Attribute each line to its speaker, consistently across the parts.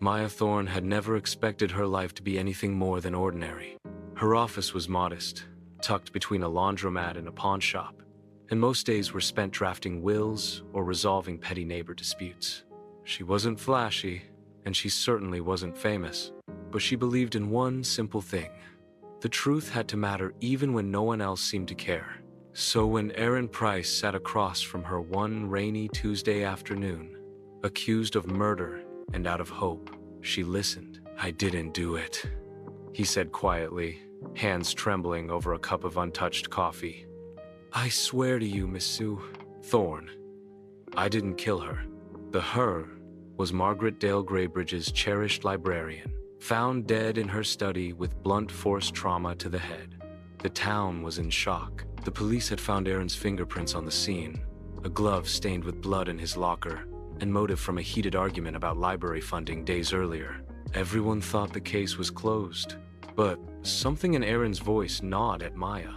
Speaker 1: Maya Thorne had never expected her life to be anything more than ordinary. Her office was modest, tucked between a laundromat and a pawn shop, and most days were spent drafting wills or resolving petty neighbor disputes. She wasn't flashy, and she certainly wasn't famous, but she believed in one simple thing. The truth had to matter even when no one else seemed to care. So when Aaron Price sat across from her one rainy Tuesday afternoon, accused of murder and out of hope, she listened. "I didn't do it," he said quietly, hands trembling over a cup of untouched coffee. "I swear to you, Miss Sue Thorne, I didn't kill her." The her was Margaret Dale Graybridge's cherished librarian, found dead in her study with blunt force trauma to the head. The town was in shock. The police had found Aaron's fingerprints on the scene, a glove stained with blood in his locker, and motive from a heated argument about library funding days earlier. Everyone thought the case was closed, but something in Aaron's voice gnawed at Maya.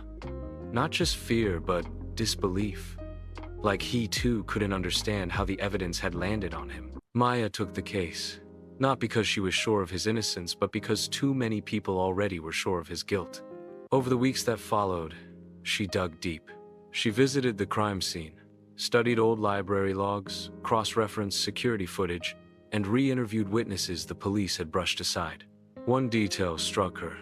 Speaker 1: Not just fear, but disbelief. Like he too couldn't understand how the evidence had landed on him. Maya took the case, not because she was sure of his innocence, but because too many people already were sure of his guilt. Over the weeks that followed, she dug deep. She visited the crime scene, studied old library logs, cross-referenced security footage, and re-interviewed witnesses the police had brushed aside. One detail struck her: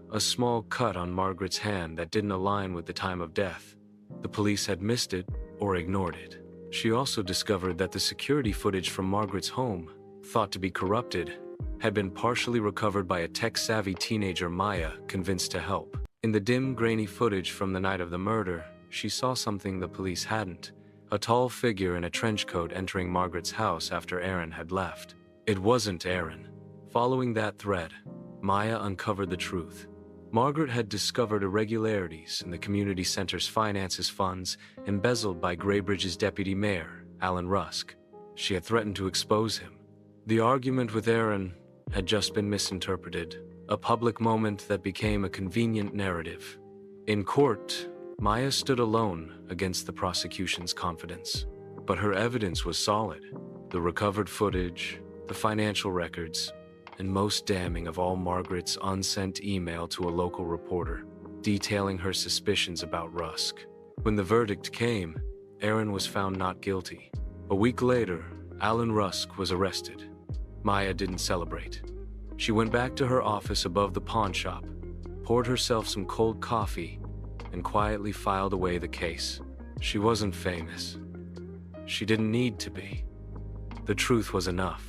Speaker 1: a small cut on Margaret's hand that didn't align with the time of death. The police had missed it or ignored it. She also discovered that the security footage from Margaret's home, thought to be corrupted, had been partially recovered by a tech-savvy teenager Maya convinced to help. In the dim, grainy footage from the night of the murder, she saw something the police hadn't: a tall figure in a trench coat entering Margaret's house after Aaron had left. It wasn't Aaron. Following that thread, Maya uncovered the truth. Margaret had discovered irregularities in the community center's finances funds embezzled by Graybridge's deputy mayor, Alan Rusk. She had threatened to expose him. The argument with Aaron had just been misinterpreted, a public moment that became a convenient narrative. In court, Maya stood alone against the prosecution's confidence. But her evidence was solid. The recovered footage, the financial records, and most damning of all, Margaret's unsent email to a local reporter, detailing her suspicions about Rusk. When the verdict came, Aaron was found not guilty. A week later, Alan Rusk was arrested. Maya didn't celebrate. She went back to her office above the pawn shop, poured herself some cold coffee, and quietly filed away the case. She wasn't famous. She didn't need to be. The truth was enough.